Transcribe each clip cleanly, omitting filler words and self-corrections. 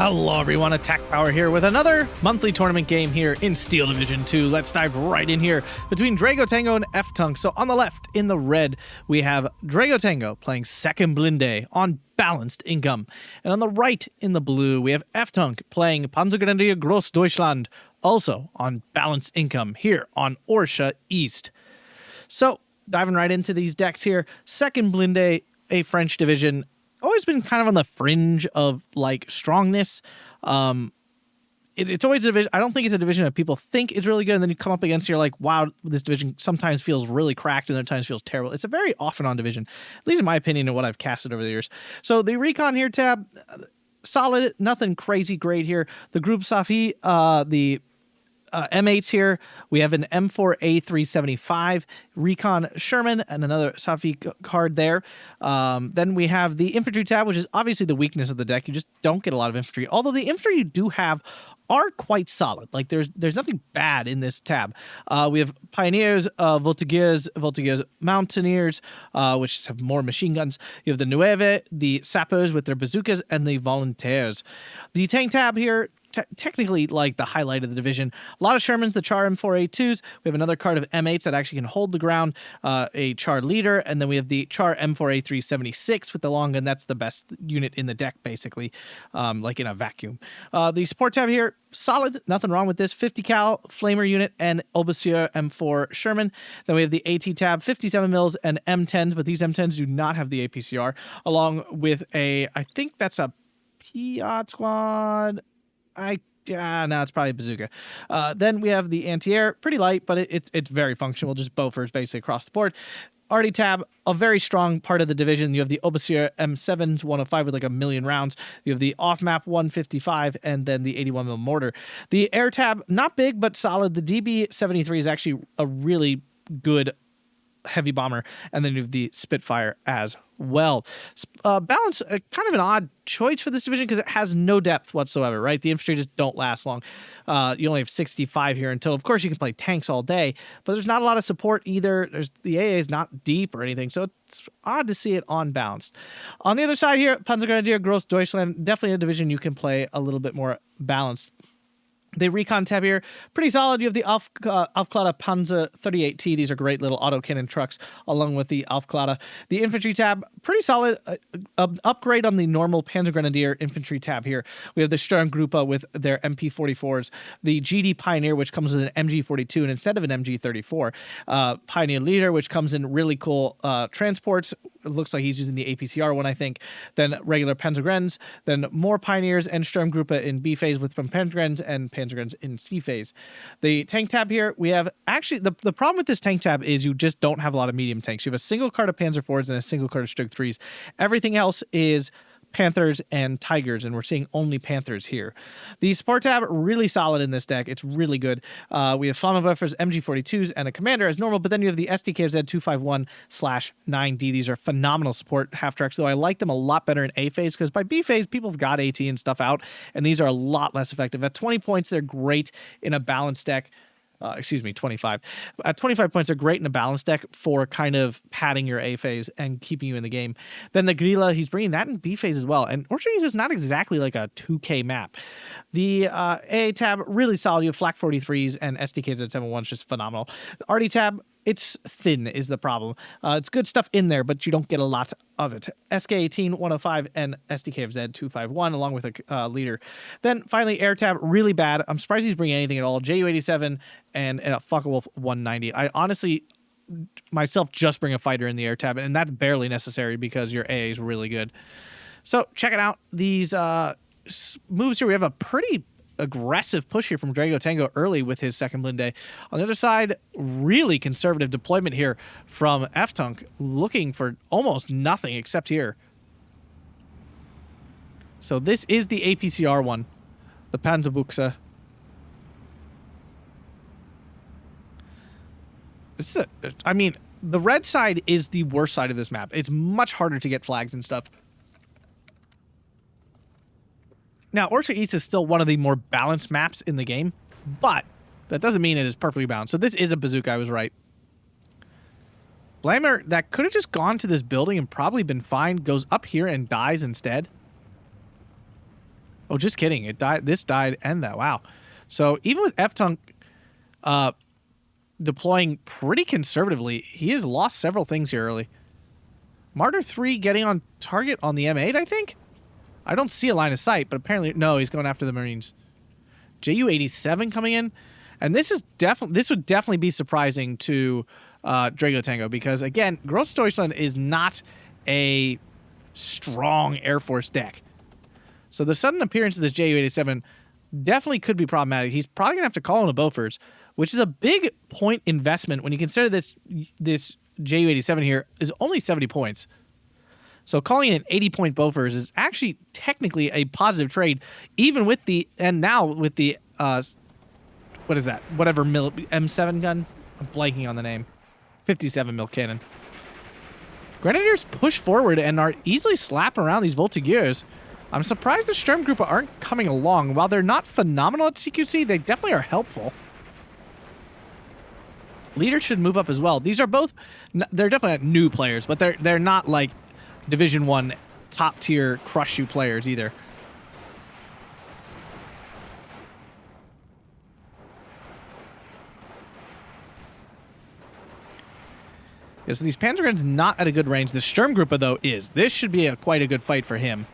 Hello everyone, Attack Power here with another monthly tournament game here in Steel Division 2. Let's dive right in here between Dragotango and Ftunk. So on the left, in the red, we have Dragotango playing second Blindee on balanced income. And on the right, in the blue, we have Ftunk playing Panzergrenadier GrossDeutschland, also on balanced income here on Orsha East. So diving right into these decks here, second Blindee, a French division, always been kind of on the fringe of like strongness. It's always a division. I don't think it's a division that people think is really good, and then you come up against, you're like, wow, this division sometimes feels really cracked and other times feels terrible. It's a very often on division, at least in my opinion and what I've casted over the years. So the recon here tab, solid, nothing crazy great here. The group Safi, the M8s here, we have an M4A375 Recon Sherman and another Safi card there. Then we have the infantry tab, which is obviously the weakness of the deck. You just don't get a lot of infantry, although the infantry you do have are quite solid. Like there's nothing bad in this tab. We have Pioneers, Voltigeurs, Mountaineers, which have more machine guns. You have the Nueve, the Sappers with their bazookas, and the Volunteers. The tank tab here, technically like the highlight of the division. A lot of Shermans, the Char M4A2s. We have another card of M8s that actually can hold the ground, a Char leader, and then we have the Char M4A376 with the long gun. That's the best unit in the deck, basically, like in a vacuum. The support tab here, solid, nothing wrong with this. 50 cal Flamer unit and Obasier M4 Sherman. Then we have the AT tab, 57 mils and M10s, but these M10s do not have the APCR, along with I think that's a Piat squad. No, it's probably a bazooka. Then we have the anti-air, pretty light, but it's very functional, just bofers basically across the board. Arty tab, a very strong part of the division. You have the Obasier M7s, 105 with like 1 million rounds. You have the off-map 155, and then the 81 mm mortar. The air tab, not big, but solid. The DB73 is actually a really good heavy bomber, and then you have the Spitfire as well. Balance, kind of an odd choice for this division because it has no depth whatsoever, right? The infantry just don't last long. You only have 65 here until, of course, you can play tanks all day, but there's not a lot of support either. The AA is not deep or anything, so it's odd to see it unbalanced. On the other side here, Panzergrenadier GrossDeutschland, definitely a division you can play a little bit more balanced. The recon tab here, pretty solid. You have the Aufkläder Panzer 38T. These are great little autocannon trucks, along with the Aufkläder. The infantry tab, pretty solid. Upgrade on the normal Panzergrenadier infantry tab here. We have the Sturmgruppe with their MP44s. The GD Pioneer, which comes with an MG42 and instead of an MG34. Pioneer Leader, which comes in really cool transports. It looks like he's using the APCR one, I think. Then regular Panzergrens. Then more Pioneers and Sturmgruppe in B phase with Panzergrens and Panzergrens in C phase. The tank tab here, we have actually the problem with this tank tab is you just don't have a lot of medium tanks. You have a single card of Panzer IVs and a single card of Stug 3s. Everything else is Panthers and Tigers, and we're seeing only Panthers here. The support tab, really solid in this deck. It's really good. We have Flammenwerfers, MG42s, and a commander as normal, but then you have the SDKZ 251/9D. These are phenomenal support half-tracks, though I like them a lot better in A phase, because by B phase, people have got AT and stuff out, and these are a lot less effective. At 20 points, they're great in a balanced deck. 25. At 25 points, are great in a balanced deck for kind of padding your A phase and keeping you in the game. Then the Grilla, he's bringing that in B phase as well. And Orsha East is not exactly like a 2K map. The AA tab, really solid. You have Flak 43s and SDKs 71s, just phenomenal. The Arty tab, it's thin is the problem. It's good stuff in there, but you don't get a lot of it. SK18 105 and SDKFZ 251 along with a leader. Then finally air tab, really bad. I'm surprised he's bringing anything at all. JU87 and a Focke-Wulf 190. I honestly myself just bring a fighter in the air tab, and that's barely necessary because your AA is really good. So check it out. These moves here, we have a pretty aggressive push here from Dragotango early with his second Blindee. On the other side, really conservative deployment here from Ftunk, looking for almost nothing except here. So this is the APCR one, the Panzerbuchse. I mean, the red side is the worst side of this map. It's much harder to get flags and stuff. Now, Orsha East is still one of the more balanced maps in the game, but that doesn't mean it is perfectly balanced. So this is a bazooka, I was right. Blamer, that could have just gone to this building and probably been fine, goes up here and dies instead. Oh, just kidding. It died. This died and that. Wow. So even with Ftunk deploying pretty conservatively, he has lost several things here early. Martyr 3 getting on target on the M8, I think? I don't see a line of sight, but apparently, no, he's going after the Marines. JU-87 coming in. And this would definitely be surprising to Dragotango because, again, GrossDeutschland is not a strong Air Force deck. So the sudden appearance of this JU-87 definitely could be problematic. He's probably going to have to call in a Bofors, which is a big point investment when you consider this JU-87 here is only 70 points. So calling in an 80-point Bofors is actually technically a positive trade, even with the, and now with the, what is that? Whatever M7 gun? I'm blanking on the name. 57 mil cannon. Grenadiers push forward and are easily slapping around these Voltigeurs. I'm surprised the Sturmgruppe aren't coming along. While they're not phenomenal at CQC, they definitely are helpful. Leaders should move up as well. These are both, they're definitely new players, but they're not like Division 1 top tier crush you players either. Yeah, so these Panzerguns not at a good range. The Sturmgruppe though is. This should be quite a good fight for him.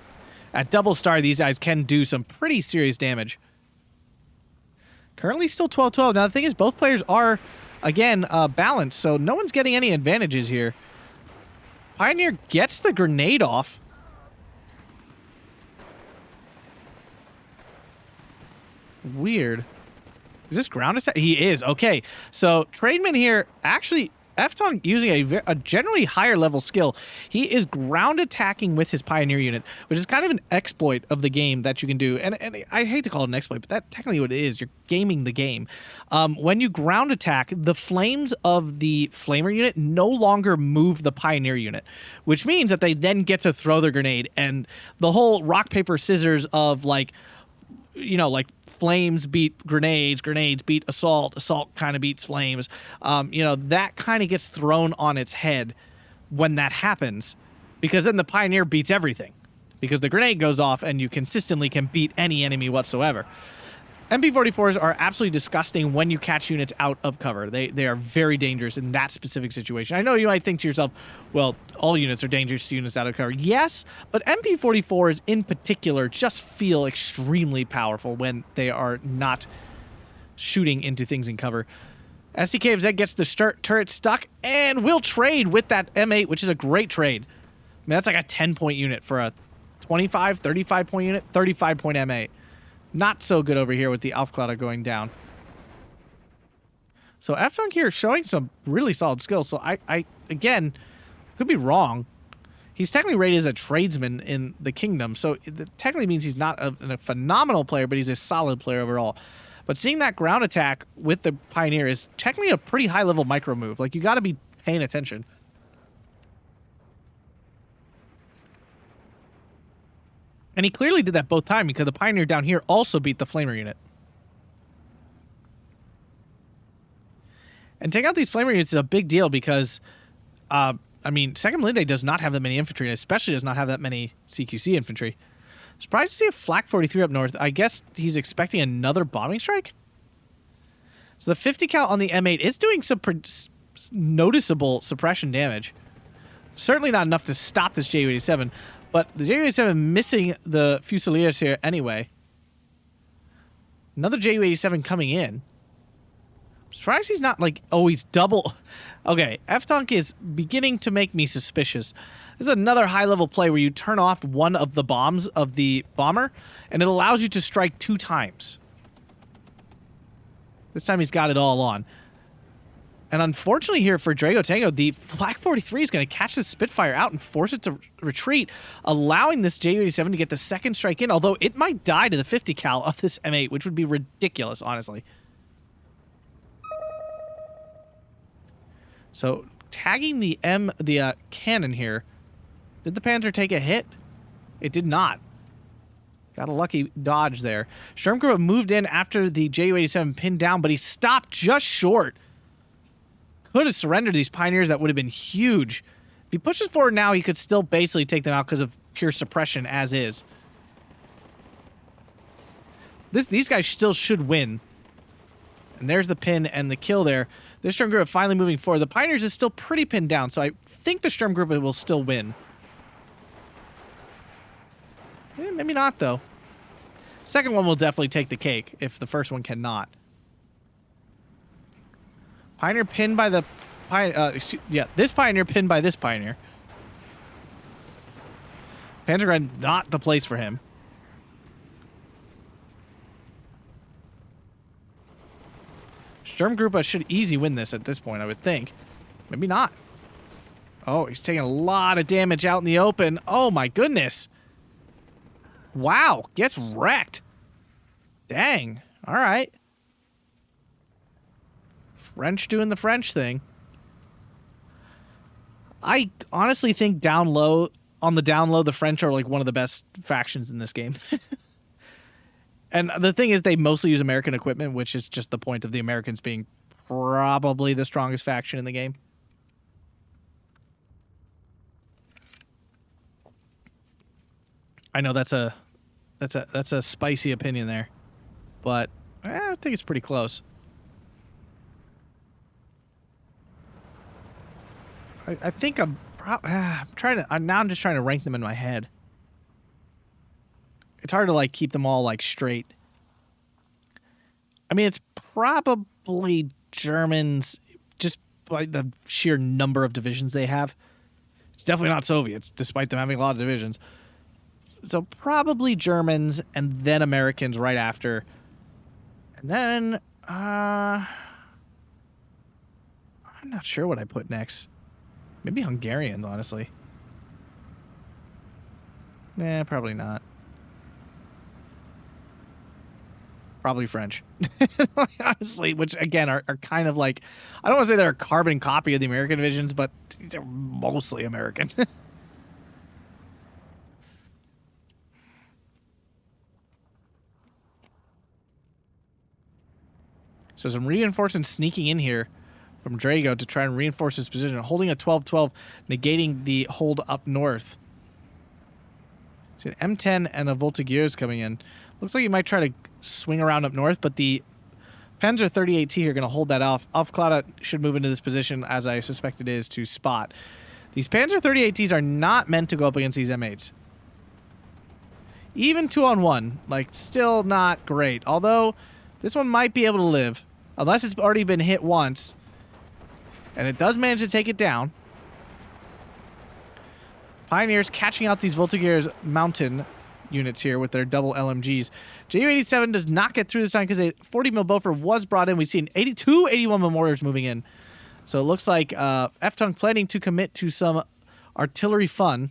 At double star, these guys can do some pretty serious damage. Currently still 12-12. Now the thing is, both players are, again, balanced, so no one's getting any advantages here. Pioneer gets the grenade off. Weird. Is this ground attack? He is. Okay. So, Trademan here, actually, Ftunk using a generally higher level skill. He is ground attacking with his Pioneer unit, which is kind of an exploit of the game that you can do. And I hate to call it an exploit, but that's technically what it is. You're gaming the game. When you ground attack, the flames of the Flamer unit no longer move the Pioneer unit, which means that they then get to throw their grenade. And the whole rock, paper, scissors of like, you know, like flames beat grenades, grenades beat assault, assault kind of beats flames. You know, that kind of gets thrown on its head when that happens, because then the Pioneer beats everything, because the grenade goes off and you consistently can beat any enemy whatsoever. MP44s are absolutely disgusting when you catch units out of cover. They are very dangerous in that specific situation. I know you might think to yourself, well, all units are dangerous to units out of cover. Yes, but MP44s in particular just feel extremely powerful when they are not shooting into things in cover. SDKFZ gets the turret stuck and will trade with that M8, which is a great trade. I mean, that's like a 10-point unit for a 25, 35-point unit, 35-point M8. Not so good over here with the Aufklärer going down. So Ftunk here showing some really solid skills. So I again, could be wrong. He's technically rated as a tradesman in the kingdom. So it technically means he's not a phenomenal player, but he's a solid player overall. But seeing that ground attack with the Pioneer is technically a pretty high-level micro move. Like, you got to be paying attention. And he clearly did that both times, because the Pioneer down here also beat the Flamer unit. And taking out these Flamer units is a big deal because, I mean, 2nd Blindee does not have that many infantry, and especially does not have that many CQC infantry. Surprised to see a Flak 43 up north. I guess he's expecting another bombing strike? So the 50 cal on the M8 is doing some noticeable suppression damage. Certainly not enough to stop this Ju-87. But the Ju-87 missing the Fusiliers here anyway. Another Ju-87 coming in. I'm surprised he's not like, oh, he's double. Okay, Ftunk is beginning to make me suspicious. This is another high-level play where you turn off one of the bombs of the bomber, and it allows you to strike 2 times. This time he's got it all on. And unfortunately here for Dragotango, the Flak 43 is going to catch this Spitfire out and force it to retreat, allowing this Ju-87 to get the 2nd strike in, although it might die to the 50 cal of this M8, which would be ridiculous, honestly. So, tagging the cannon here. Did the Panzer take a hit? It did not. Got a lucky dodge there. Sturmgruppe moved in after the Ju-87 pinned down, but he stopped just short. Could have surrendered these Pioneers. That would have been huge. If he pushes forward now, he could still basically take them out because of pure suppression as is. These guys still should win. And there's the pin and the kill there. The Sturmgruppe finally moving forward. The Pioneers is still pretty pinned down, so I think the Sturmgruppe will still win. Maybe not, though. Second one will definitely take the cake if the first one cannot. Pioneer pinned by the... this Pioneer pinned by this Pioneer. Panzergrenadier, not the place for him. Sturmgruppe should easy win this at this point, I would think. Maybe not. Oh, he's taking a lot of damage out in the open. Oh, my goodness. Wow, gets wrecked. Dang. All right. French doing the French thing. I honestly think on the down low, the French are like one of the best factions in this game. And the thing is, they mostly use American equipment, which is just the point of the Americans being probably the strongest faction in the game. I know that's a spicy opinion there, but I think it's pretty close. I think I'm just trying to rank them in my head. It's hard to like keep them all like straight. I mean, it's probably Germans just by the sheer number of divisions they have. It's definitely not Soviets, despite them having a lot of divisions. So probably Germans and then Americans right after. And then I'm not sure what I put next. Maybe Hungarians, honestly. Nah, probably not. Probably French. Honestly, which again are kind of like, I don't want to say they're a carbon copy of the American divisions, but they're mostly American. So some reinforcements sneaking in here from Drago to try and reinforce his position, holding a 12-12, negating the hold up north. See an M10 and a Voltigeurs coming in. Looks like he might try to swing around up north, but the Panzer 38T are going to hold that off. Aufklada should move into this position, as I suspect it is, to spot. These Panzer 38Ts are not meant to go up against these M8s. Even 2-on-1, like, still not great. Although, this one might be able to live, unless it's already been hit once. And it does manage to take it down. Pioneers catching out these Voltigeurs mountain units here with their double LMGs. Ju-87 does not get through this time because a 40mm Boffer was brought in. We've seen 81mm mortars moving in. So it looks like Ftunk planning to commit to some artillery fun.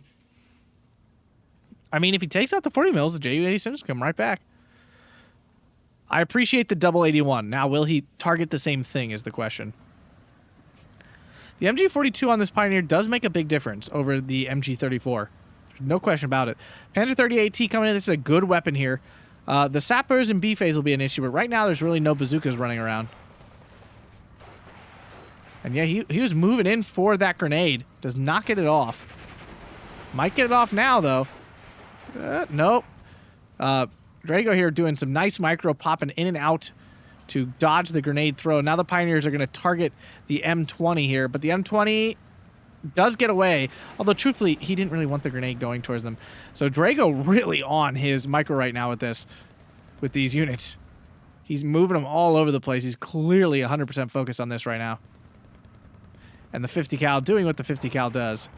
I mean, if he takes out the 40mm, the Ju-87 just come right back. I appreciate the double 81. Now, will he target the same thing is the question. The MG42 on this Pioneer does make a big difference over the MG34. There's no question about it. Panzer 38T coming in. This is a good weapon here. The sappers in B phase will be an issue, but right now there's really no bazookas running around. And yeah, he was moving in for that grenade. Does not get it off. Might get it off now, though. Nope. Drago here doing some nice micro popping in and out to dodge the grenade throw. Now the Pioneers are going to target the M20 here, but the M20 does get away, although truthfully, he didn't really want the grenade going towards them. So Drago really on his micro right now with these units. He's moving them all over the place. He's clearly 100% focused on this right now. And the 50 cal doing what the 50 cal does.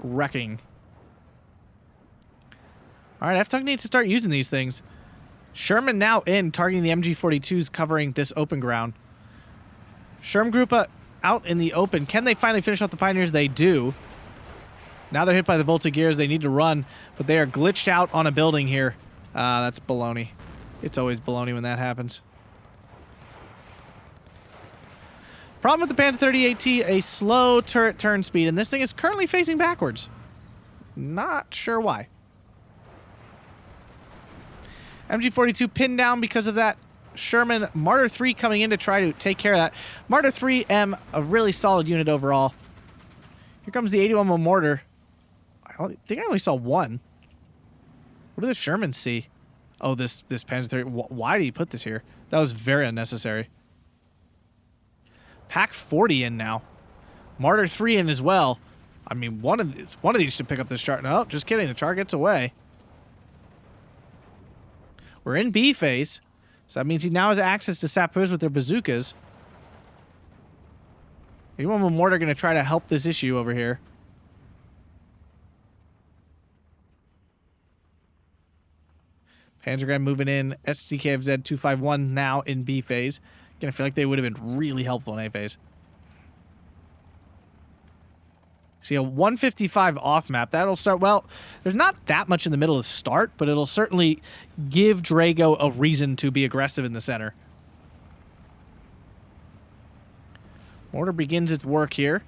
Wrecking. All right, Ftunk needs to start using these things. Sherman now in, targeting the MG42s, covering this open ground. Sturmgruppe out in the open. Can they finally finish off the Pioneers? They do. Now they're hit by the Voltigeurs. They need to run, but they are glitched out on a building here. That's baloney. It's always baloney when that happens. Problem with the Panzer 38T, a slow turret turn speed, and this thing is currently facing backwards. Not sure why. MG42 pinned down because of that. Sherman, Martyr 3 coming in to try to take care of that. Martyr 3M, a really solid unit overall. Here comes the 81mm mortar. I think I only saw one. What do the Shermans see? Oh, this Panzer 30. Why did he put this here? That was very unnecessary. Pack 40 in now. Martyr 3 in as well. I mean, one of these should pick up this chart. No, just kidding. The chart gets away. We're in B phase. So that means he now has access to sappers with their bazookas. Anyone with mortar going to try to help this issue over here. Panzergren moving in. SDKFZ 251 now in B phase. Again, I feel like they would have been really helpful in A phase. See, a 155 off map. That'll start... Well, there's not that much in the middle to start, but it'll certainly give Drago a reason to be aggressive in the center. Mortar begins its work here.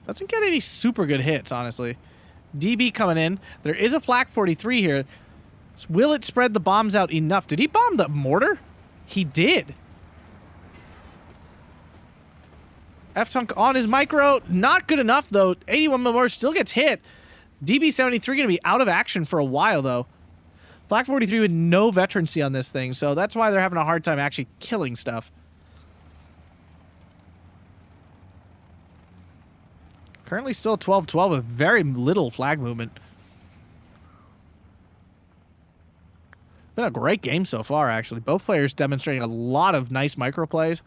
Doesn't get any super good hits, honestly. DB coming in. There is a Flak 43 here. Will it spread the bombs out enough? Did he bomb the mortar? He did. Ftunk on his micro. Not good enough, though. 81 mortar still gets hit. DB-73 going to be out of action for a while, though. Flak 43 with no veterancy on this thing, so that's why they're having a hard time actually killing stuff. Currently still 12-12 with very little flag movement. Been a great game so far, actually. Both players demonstrating a lot of nice micro plays.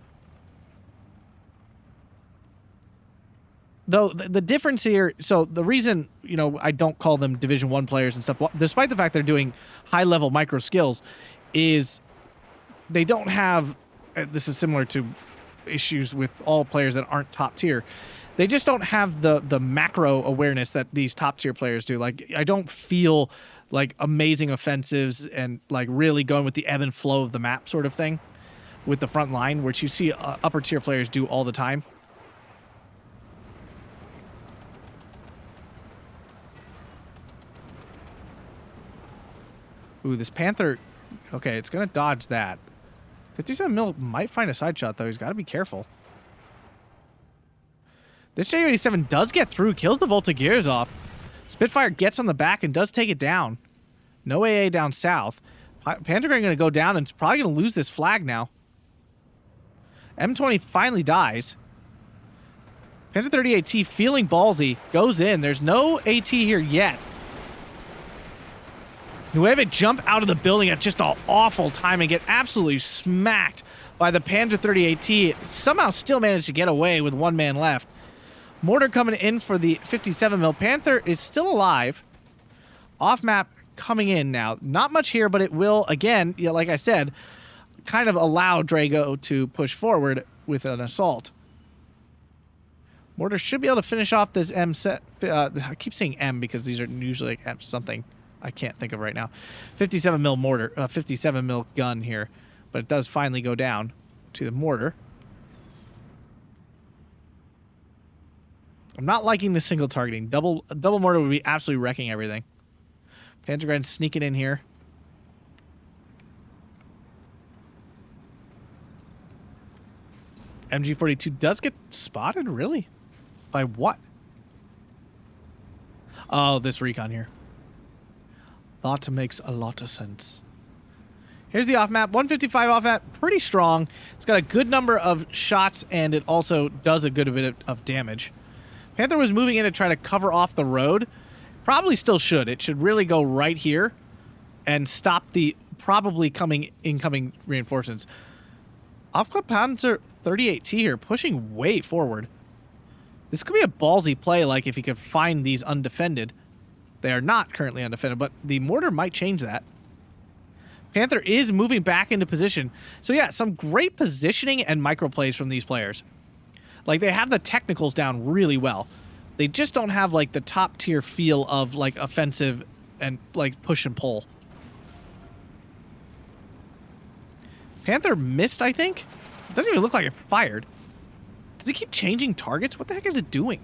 Though the difference here, so the reason, you know, I don't call them Division 1 players and stuff, despite the fact they're doing high-level micro skills, is they don't have, this is similar to issues with all players that aren't top tier, they just don't have the macro awareness that these top tier players do. Like, I don't feel like amazing offensives and like really going with the ebb and flow of the map sort of thing with the front line, which you see upper tier players do all the time. Ooh, this Panther, okay, it's going to dodge that. 57 mil might find a side shot, though. He's got to be careful. This J87 does get through, kills the Volta gears off. Spitfire gets on the back and does take it down. No AA down south. Panzergren going to go down and it's probably going to lose this flag now. M20 finally dies. Panzer 30 AT feeling ballsy. Goes in. There's no AT here yet. Whoever jump out of the building at just an awful time and get absolutely smacked by the Panzer 30 AT. Somehow still managed to get away with one man left. Mortar coming in for the 57 mil. Panther is still alive. Off map coming in now. Not much here, but it will, again, you know, like I said, kind of allow Drago to push forward with an assault. Mortar should be able to finish off this M set. I keep saying M because these are usually like M something I can't think of right now. 57 mil mortar, 57 mil gun here, but it does finally go down to the mortar. I'm not liking the single targeting. Double mortar would be absolutely wrecking everything. Panzergren sneaking in here. MG42 does get spotted, really? By what? Oh, this recon here. That makes a lot of sense. Here's the off-map. 155 off-map. Pretty strong. It's got a good number of shots, and it also does a good bit of damage. Panther was moving in to try to cover off the road. Probably still should. It should really go right here and stop the probably incoming reinforcements. Off-club Panzer 38T here, pushing way forward. This could be a ballsy play, like if he could find these undefended. They are not currently undefended, but the mortar might change that. Panther is moving back into position. So yeah, some great positioning and microplays from these players. Like, they have the technicals down really well. They just don't have, like, the top-tier feel of, like, offensive and, like, push and pull. Panther missed, I think? It doesn't even look like it fired. Does it keep changing targets? What the heck is it doing?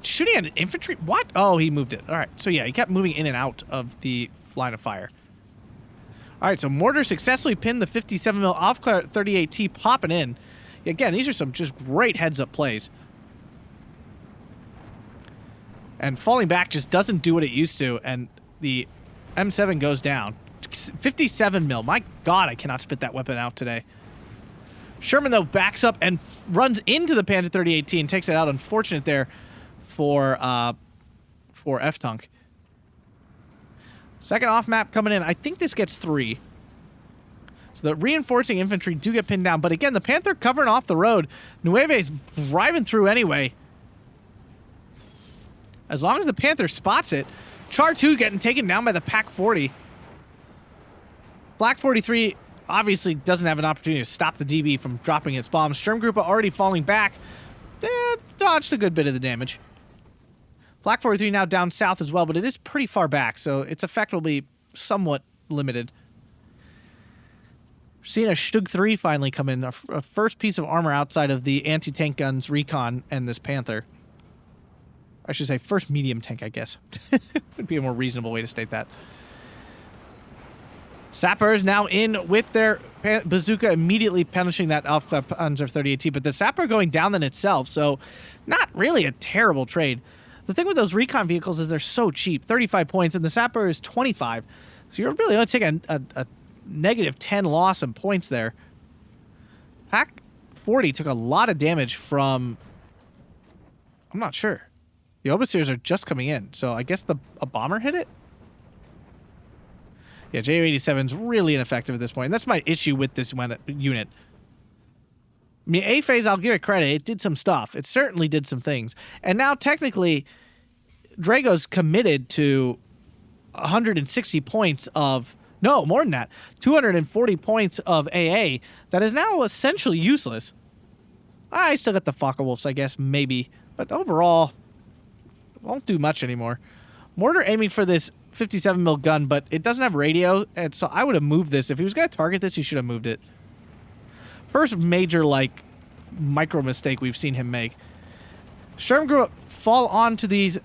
Shooting at an infantry? What? Oh, he moved it. All right. So, yeah, he kept moving in and out of the line of fire. All right, so mortar successfully pinned the 57 mil off 38T popping in. Again, these are some just great heads-up plays. And falling back just doesn't do what it used to, and the M7 goes down. 57 mil. My God, I cannot spit that weapon out today. Sherman, though, backs up and runs into the Panzer 3018, takes it out. Unfortunate there for Ftunk. Second off map coming in. I think this gets 3. So the reinforcing infantry do get pinned down. But again, the Panther covering off the road. Nueve's driving through anyway. As long as the Panther spots it. Char 2 getting taken down by the Pack 40. Flak 43 obviously doesn't have an opportunity to stop the DB from dropping its bombs. Sturmgruppe already falling back. Dodged a good bit of the damage. Flak 43 now down south as well, but it is pretty far back, so its effect will be somewhat limited. Seeing a Stug 3 finally come in, a first piece of armor outside of the anti-tank guns, recon, and this Panther. I should say first medium tank, I guess. Would be a more reasonable way to state that. Sappers now in with their bazooka, immediately punishing that Aufklapp Panzer 30AT, but the Sapper going down in itself, so not really a terrible trade. The thing with those recon vehicles is they're so cheap, 35 points, and the Sapper is 25. So you're really only taking a negative 10 loss in points there. Pack 40 took a lot of damage from... I'm not sure. The Obusiers are just coming in, so I guess a bomber hit it? Yeah, Ju-87 is really ineffective at this point, and that's my issue with this unit. I mean, A-Phase, I'll give it credit. It did some stuff. It certainly did some things. And now, technically, Drago's committed to 160 points of... No, more than that. 240 points of AA that is now essentially useless. I still got the Focke-Wulfs, I guess, maybe. But overall, won't do much anymore. Mortar aiming for this 57 mil gun, but it doesn't have radio, and so I would have moved this. If he was going to target this, he should have moved it. First major, like, micro mistake we've seen him make. Sturmgruppe fall onto these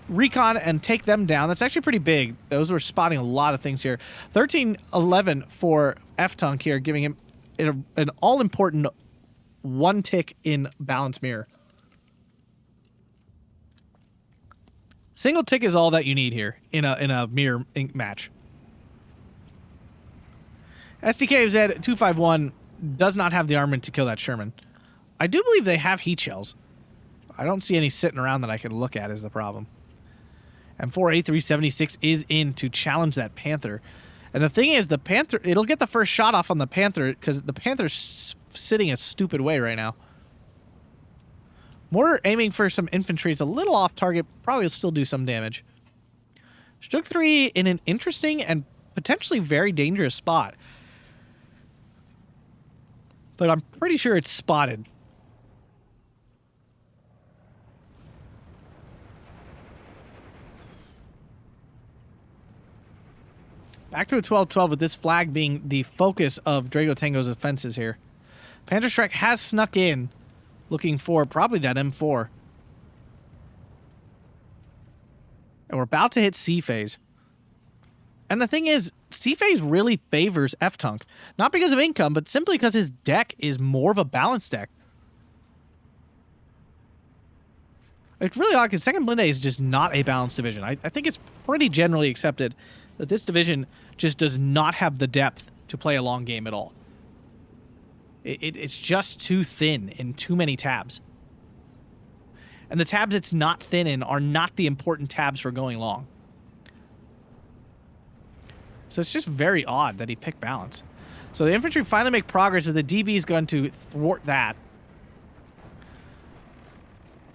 recon and take them down. That's actually pretty big. Those were spotting a lot of things here. 13-11 for Ftunk here, giving him an all-important 1 tick in balance mirror. Single tick is all that you need here in a mirror match. SDKZ 251 does not have the armament to kill that Sherman. I do believe they have heat shells. I don't see any sitting around that I can look at is the problem. And 4A376 is in to challenge that Panther. And the thing is, the Panther, it'll get the first shot off on the Panther because the Panther's sitting a stupid way right now. Mortar aiming for some infantry. It's a little off target. Probably will still do some damage. Stug 3 in an interesting and potentially very dangerous spot. But I'm pretty sure it's spotted. Back to a 12-12 with this flag being the focus of Dragotango's offenses here. Panzerschreck has snuck in, looking for probably that M4. And we're about to hit C phase. And the thing is, C phase really favors Ftunk. Not because of income, but simply because his deck is more of a balanced deck. It's really odd because 2nd Blindee is just not a balanced division. I think it's pretty generally accepted that this division just does not have the depth to play a long game at all. It's just too thin in too many tabs. And the tabs it's not thin in are not the important tabs for going long. So it's just very odd that he picked balance. So the infantry finally make progress, with the DBs going to thwart that.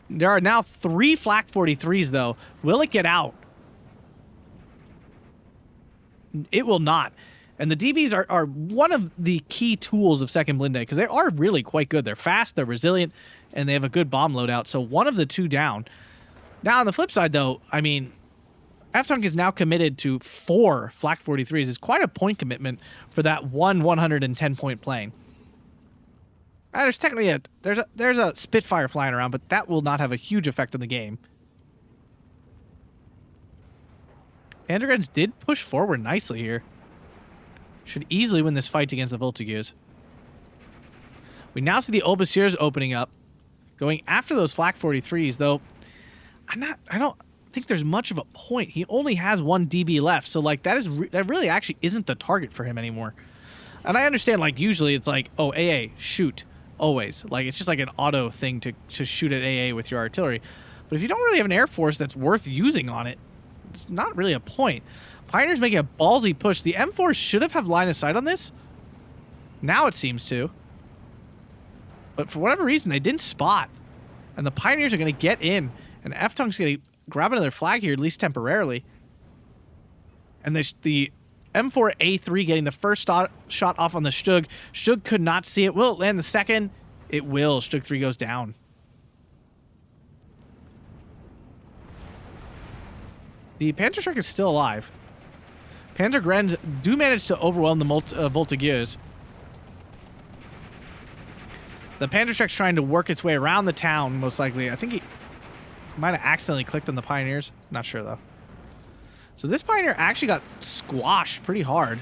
There are now 3 Flak 43s, though. Will it get out? It will not. And the DBs are one of the key tools of 2nd Blindee, because they are really quite good. They're fast, they're resilient, and they have a good bomb loadout. So one of the 2 down. Now, on the flip side, though, I mean, Ftunk is now committed to 4 Flak 43s. It's quite a point commitment for that one 110-point plane. There's technically there's a Spitfire flying around, but that will not have a huge effect on the game. Panzergrens did push forward nicely here. Should easily win this fight against the Voltigears. We now see the Obusiers opening up, going after those Flak 43s, though I don't think there's much of a point. He only has 1 DB left, so like that really actually isn't the target for him anymore. And I understand, like, usually it's like, oh, AA, shoot, always. Like, it's just like an auto thing to shoot at AA with your artillery. But if you don't really have an air force that's worth using on it, it's not really a point. Pioneer's making a ballsy push. The M4 should have had line of sight on this. Now it seems to. But for whatever reason, they didn't spot. And the Pioneers are going to get in. And Ftunk's going to grab another flag here, at least temporarily. And the M4A3 getting the first shot off on the Stug. Stug could not see it. Will it land the second? It will. Stug 3 goes down. The Panzerschreck is still alive. Panzergrens do manage to overwhelm the Voltigeurs. The Panzerschreck's trying to work its way around the town, most likely. I think he might have accidentally clicked on the Pioneers. Not sure, though. So this Pioneer actually got squashed pretty hard.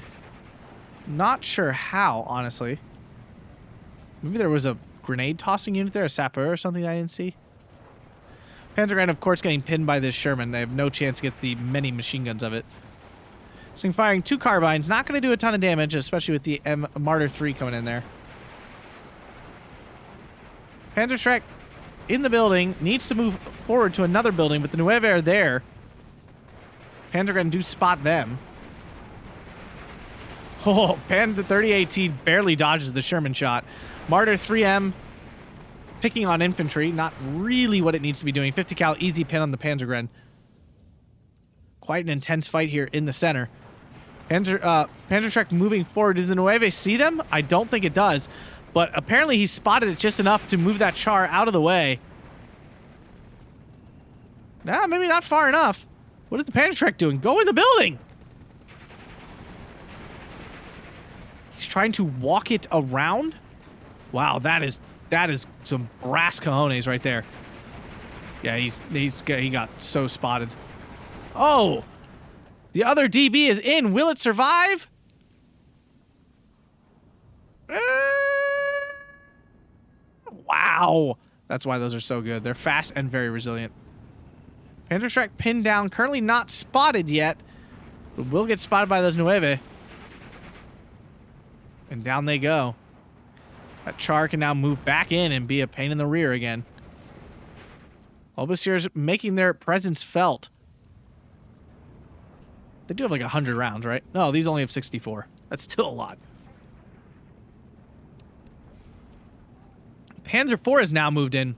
Not sure how, honestly. Maybe there was a grenade tossing unit there, a sapper or something I didn't see. Panzergren, of course, getting pinned by this Sherman. They have no chance against the many machine guns of it. This thing firing 2 carbines. Not going to do a ton of damage, especially with the Martyr 3 coming in there. Panzerschreck in the building. Needs to move forward to another building, but the Nueve are there. Panzergren do spot them. Oh, Panther 3018 barely dodges the Sherman shot. Martyr 3M picking on infantry. Not really what it needs to be doing. 50 cal easy pin on the Panzergren. Quite an intense fight here in the center. Panzerschreck moving forward. Does the Nueve see them? I don't think it does. But apparently he spotted it just enough to move that char out of the way. Nah, maybe not far enough. What is the Panzerschreck doing? Go in the building! He's trying to walk it around? Wow, that is some brass cojones right there. Yeah, he got so spotted. Oh! The other DB is in. Will it survive? Wow. That's why those are so good. They're fast and very resilient. Panzerschreck pinned down. Currently not spotted yet. But will get spotted by those Nueve. And down they go. That char can now move back in and be a pain in the rear again. Obusiers making their presence felt. They do have like 100 rounds, right? No, these only have 64. That's still a lot. Panzer IV has now moved in.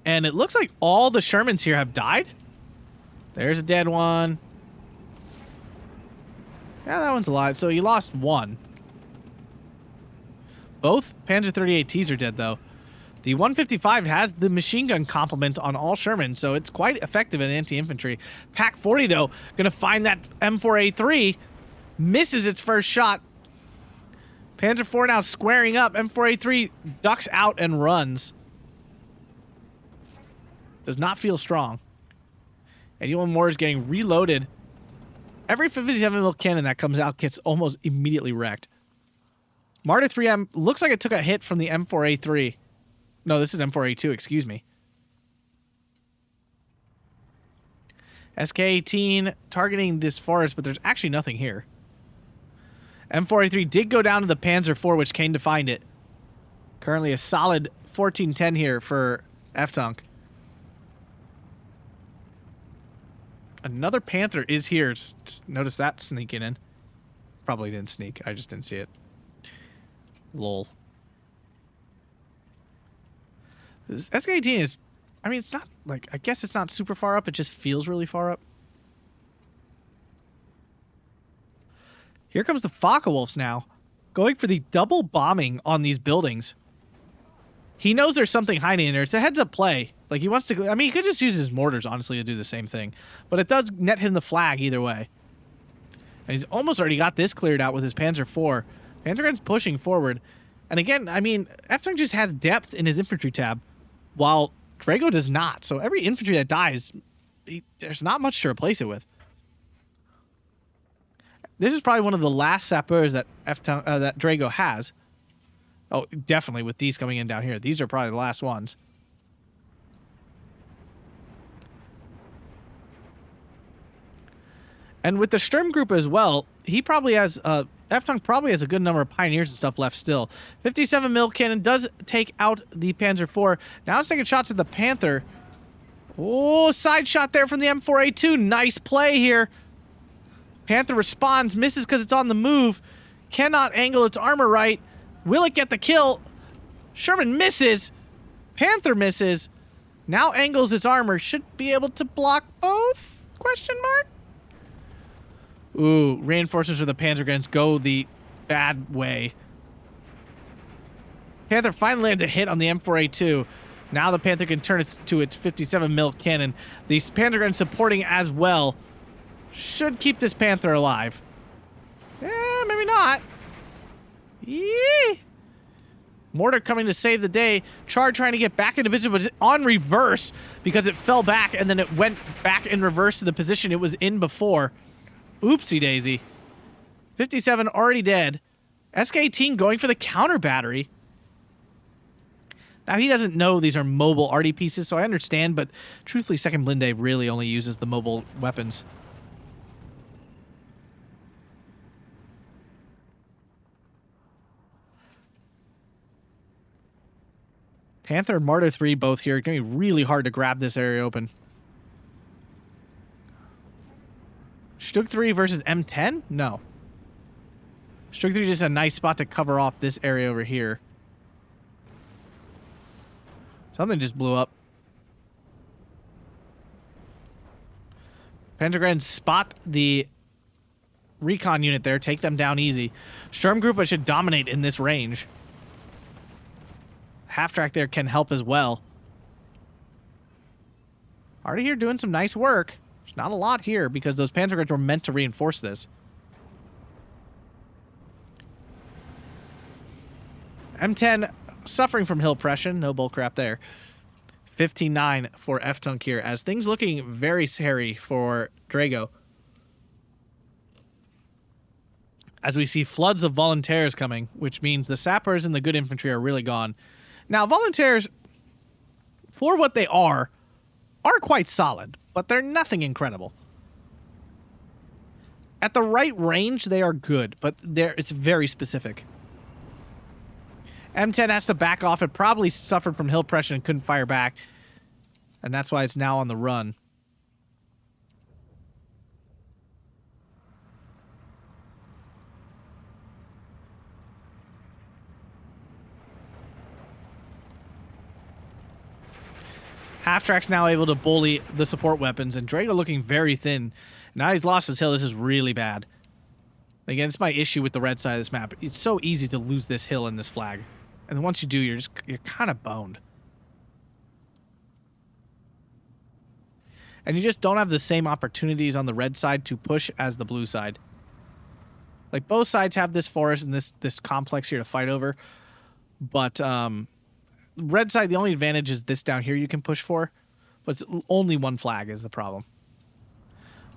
And it looks like all the Shermans here have died. There's a dead one. Yeah, that one's alive. So he lost 1. Both Panzer 38Ts are dead, though. The 155 has the machine gun complement on all Sherman, so it's quite effective in anti-infantry. Pack 40, though, going to find that M4A3. Misses its first shot. Panzer IV now squaring up. M4A3 ducks out and runs. Does not feel strong. 81 more is getting reloaded. Every 57mm cannon that comes out gets almost immediately wrecked. Martyr 3M looks like it took a hit from the M4A3. No, this is M4A2, excuse me. SK-18 targeting this forest, but there's actually nothing here. M4A3 did go down to the Panzer IV, which came to find it. Currently a solid 1410 here for Ftunk. Another Panther is here. Just notice that sneaking in. Probably didn't sneak. I just didn't see it. Lol. This SK-18 is... I mean, it's not, like... I guess it's not super far up. It just feels really far up. Here comes the Focke-Wulfs now. Going for the double bombing on these buildings. He knows there's something hiding in there. It's a heads-up play. Like, he wants to... I mean, he could just use his mortars, honestly, to do the same thing. But it does net him the flag either way. And he's almost already got this cleared out with his Panzer IV. Panzergren's pushing forward. And again, I mean, Ftunk just has depth in his infantry tab, while Drago does not. So every infantry that dies, there's not much to replace it with. This is probably one of the last sappeurs that that Drago has. Oh, definitely with these coming in down here. These are probably the last ones. And with the Sturm group as well, he probably has, Ftunk probably has a good number of Pioneers and stuff left still. 57 mil cannon does take out the Panzer IV. Now it's taking shots at the Panther. Oh, side shot there from the M4A2. Nice play here. Panther responds, misses because it's on the move. Cannot angle its armor right. Will it get the kill? Sherman misses. Panther misses. Now angles its armor. Should be able to block both? Question mark? Ooh, reinforcements for the Panzerguns go the bad way. Panther finally lands a hit on the M4A2. Now the Panther can turn it to its 57 mil cannon. These Panzerguns supporting as well. Should keep this Panther alive. Maybe not. Yee! Mortar coming to save the day. Char trying to get back into position, but it's on reverse because it fell back and then it went back in reverse to the position it was in before. Oopsie daisy. 57 already dead. SK-18 going for the counter battery. Now, he doesn't know these are mobile arty pieces, so I understand, but truthfully, 2nd Blindee really only uses the mobile weapons. Panther and Martyr 3 both here. It's going to be really hard to grab this area open. Stug 3 versus M10? No. Stug 3 just a nice spot to cover off this area over here. Something just blew up. Panzergrenz spot the recon unit there. Take them down easy. Sturmgruppe should dominate in this range. Half-track there can help as well. Already here doing some nice work. There's not a lot here because those Panzergrenz were meant to reinforce this. M10 suffering from hill pression. No bullcrap there. 15-9 for Ftunk here as things looking very hairy for Drago. As we see floods of volunteers coming, which means the sappers and the good infantry are really gone. Now, volunteers, for what they are quite solid, but they're nothing incredible. At the right range, they are good, but it's very specific. M10 has to back off. It probably suffered from hill pressure and couldn't fire back, and that's why it's now on the run. Half-track's now able to bully the support weapons, and Drago looking very thin. Now he's lost his hill. This is really bad. Again, it's my issue with the red side of this map. It's so easy to lose this hill and this flag. And once you do, you're kind of boned. And you just don't have the same opportunities on the red side to push as the blue side. Like, both sides have this forest and this complex here to fight over. But, red side, the only advantage is this down here you can push for, but it's only one flag is the problem.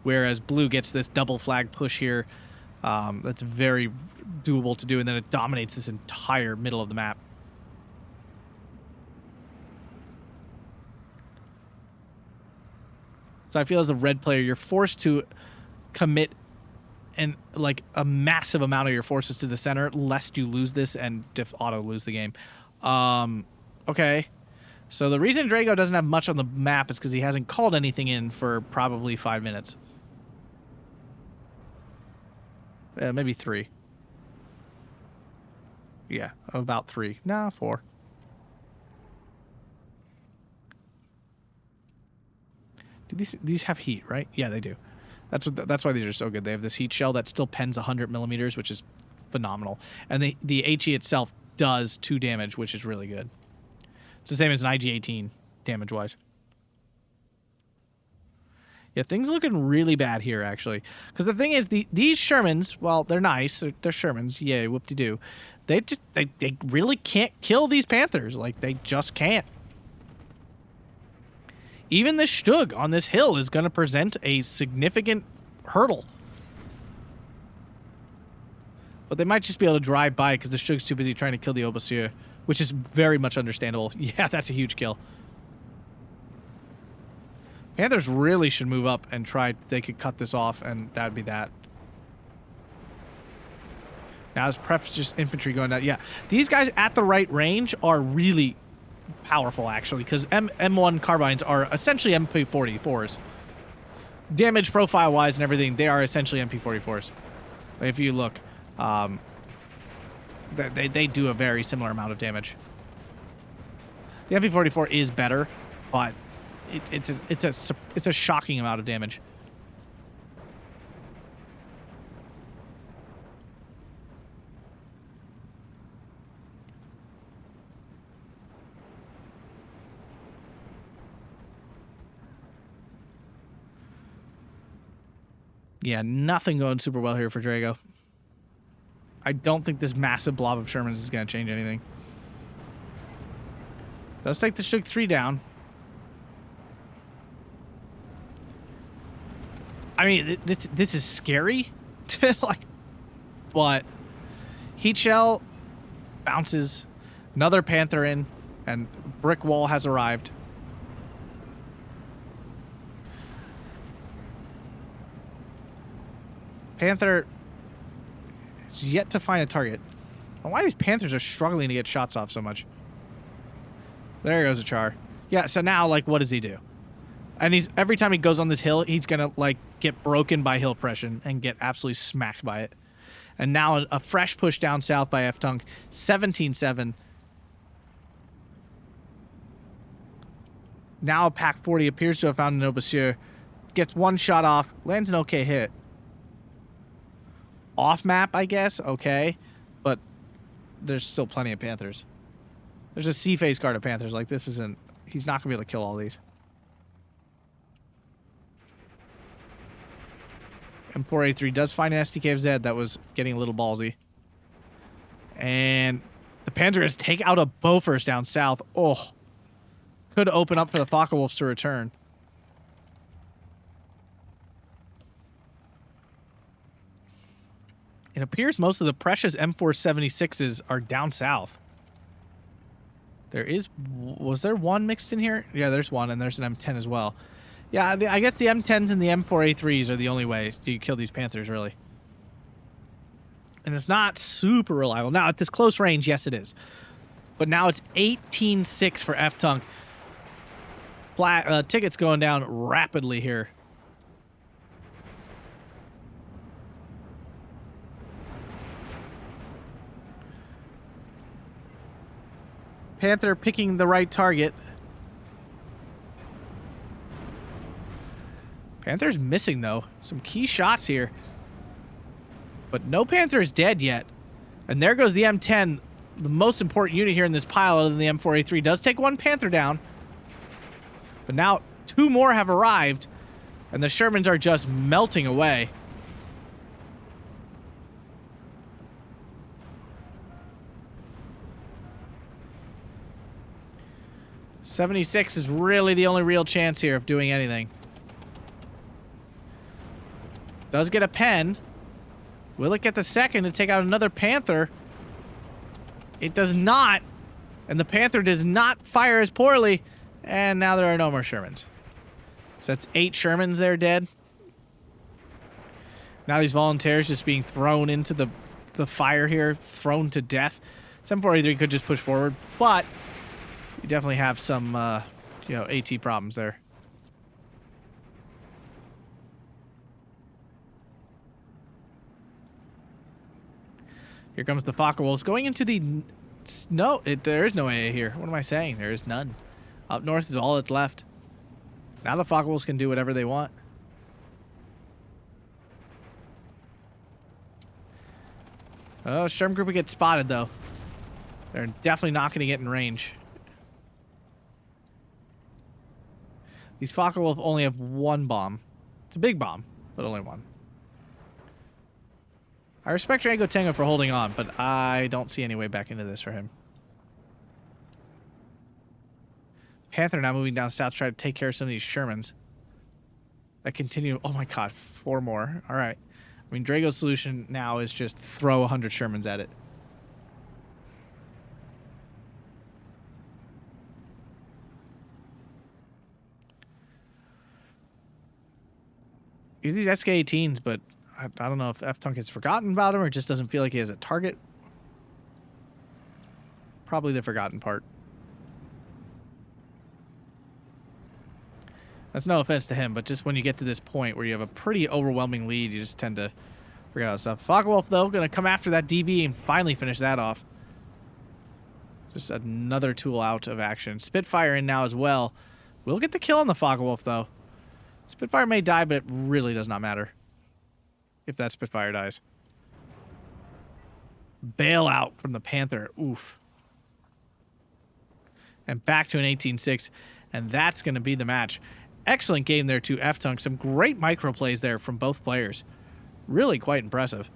Whereas blue gets this double flag push here. That's very doable to do, and then it dominates this entire middle of the map. So I feel as a red player, you're forced to commit like a massive amount of your forces to the center, lest you lose this and auto lose the game. Okay, so the reason Drago doesn't have much on the map is because he hasn't called anything in for probably 5 minutes. Maybe 3. Yeah, about 3. No, 4. Do these have heat, right? Yeah, they do. That's why these are so good. They have this heat shell that still pens 100 millimeters, which is phenomenal. And the HE itself does 2 damage, which is really good. It's the same as an IG-18, damage-wise. Yeah, things looking really bad here, actually. Because the thing is, these Shermans, well, they're nice. They're Shermans. Yay, whoop-de-doo. They really can't kill these Panthers. Like, they just can't. Even the Stug on this hill is going to present a significant hurdle. But they might just be able to drive by because the Stug's too busy trying to kill the Overseer, which is very much understandable. Yeah, that's a huge kill. Panthers really should move up and try. They could cut this off, and that'd be that. Now his pref's just infantry going down. Yeah, these guys at the right range are really powerful, actually, because M1 carbines are essentially MP44s. Damage profile-wise and everything, they are essentially MP44s. If you look, they do a very similar amount of damage. The MP44 is better, but it's a shocking amount of damage. Yeah, nothing going super well here for Drago. I don't think this massive blob of Shermans is going to change anything. Does take the Shuk 3 down. I mean, this is scary. Like, but Heat Shell bounces. Another Panther in, and Brick Wall has arrived. Panther is yet to find a target. I don't know why these Panthers are struggling to get shots off so much. There goes a char. Yeah, so now, like, what does he do? And every time he goes on this hill, he's going to, like, get broken by hill pressure and get absolutely smacked by it. And now a fresh push down south by Ftunk. 17-7. Now a Pack 40 appears to have found an Obasure. Gets one shot off. Lands an okay hit. Off map, I guess, okay, but there's still plenty of Panthers. There's a C-phase guard of Panthers. Like, this isn't... He's not going to be able to kill all these. M4A3 does find an STK of Zed that was getting a little ballsy. And the Panthers take out a Bofors down south. Oh. Could open up for the Focke-Wulfs to return. It appears most of the precious M476s are down south. There is... Was there one mixed in here? Yeah, there's one, and there's an M10 as well. Yeah, I guess the M10s and the M4A3s are the only way you kill these Panthers, really. And it's not super reliable. Now, at this close range, yes, it is. But now it's 18-6 for Ftunk. Tickets going down rapidly here. Panther picking the right target. Panther's missing, though. Some key shots here. But no Panther is dead yet. And there goes the M10, the most important unit here in this pile other than the M4A3. Does take one Panther down. But now two more have arrived. And the Shermans are just melting away. .76 is really the only real chance here of doing anything. Does get a pen. Will it get the second to take out another Panther? It does not. And the Panther does not fire as poorly. And now there are no more Shermans. So that's 8 Shermans there dead. Now these volunteers just being thrown into the fire here. Thrown to death. 743 could just push forward. But you definitely have some, AT problems there. Here comes the Focke-Wulfs going into the... No, there is no AA here. What am I saying? There is none. Up north is all that's left. Now the Focke-Wulfs can do whatever they want. Oh, Sherm Group will get spotted, though. They're definitely not going to get in range. These Focke-Wulf only have one bomb. It's a big bomb, but only one. I respect Dragotango for holding on, but I don't see any way back into this for him. Panther now moving down south to try to take care of some of these Shermans. That continue... Oh my god, 4 more. Alright. I mean, Drago's solution now is just throw 100 Shermans at it. He's these SK-18s, but I don't know if Ftunk has forgotten about him or just doesn't feel like he has a target. Probably the forgotten part. That's no offense to him, but just when you get to this point where you have a pretty overwhelming lead, you just tend to forget about stuff. Focke-Wulf, though, going to come after that DB and finally finish that off. Just another tool out of action. Spitfire in now as well. We'll get the kill on the Focke-Wulf, though. Spitfire may die, but it really does not matter if that Spitfire dies. Bailout from the Panther. Oof. And back to an 18-6, and that's going to be the match. Excellent game there to Ftunk. Some great micro plays there from both players. Really quite impressive.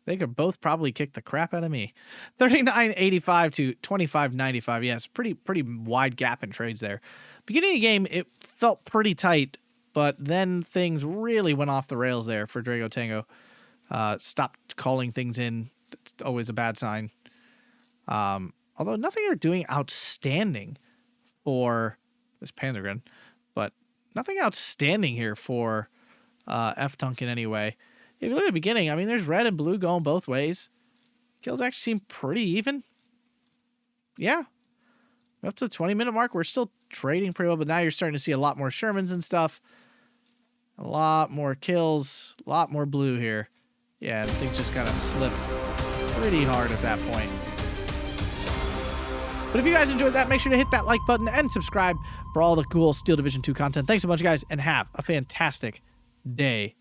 They could both probably kick the crap out of me. 39.85 to 25.95. Yes, pretty wide gap in trades there. Beginning of the game, it felt pretty tight, but then things really went off the rails there for Dragotango. Stopped calling things in. That's always a bad sign. Although nothing they're doing outstanding for this Panzergun, but nothing outstanding here for Ftunk in any way. If you look at the beginning, I mean, there's red and blue going both ways. Kills actually seem pretty even. Yeah. Up to the 20-minute mark, we're still trading pretty well, but now you're starting to see a lot more Shermans and stuff. A lot more kills, a lot more blue here. Yeah, things just kind of slip pretty hard at that point. But if you guys enjoyed that, make sure to hit that like button and subscribe for all the cool Steel Division 2 content. Thanks so much, guys, and have a fantastic day.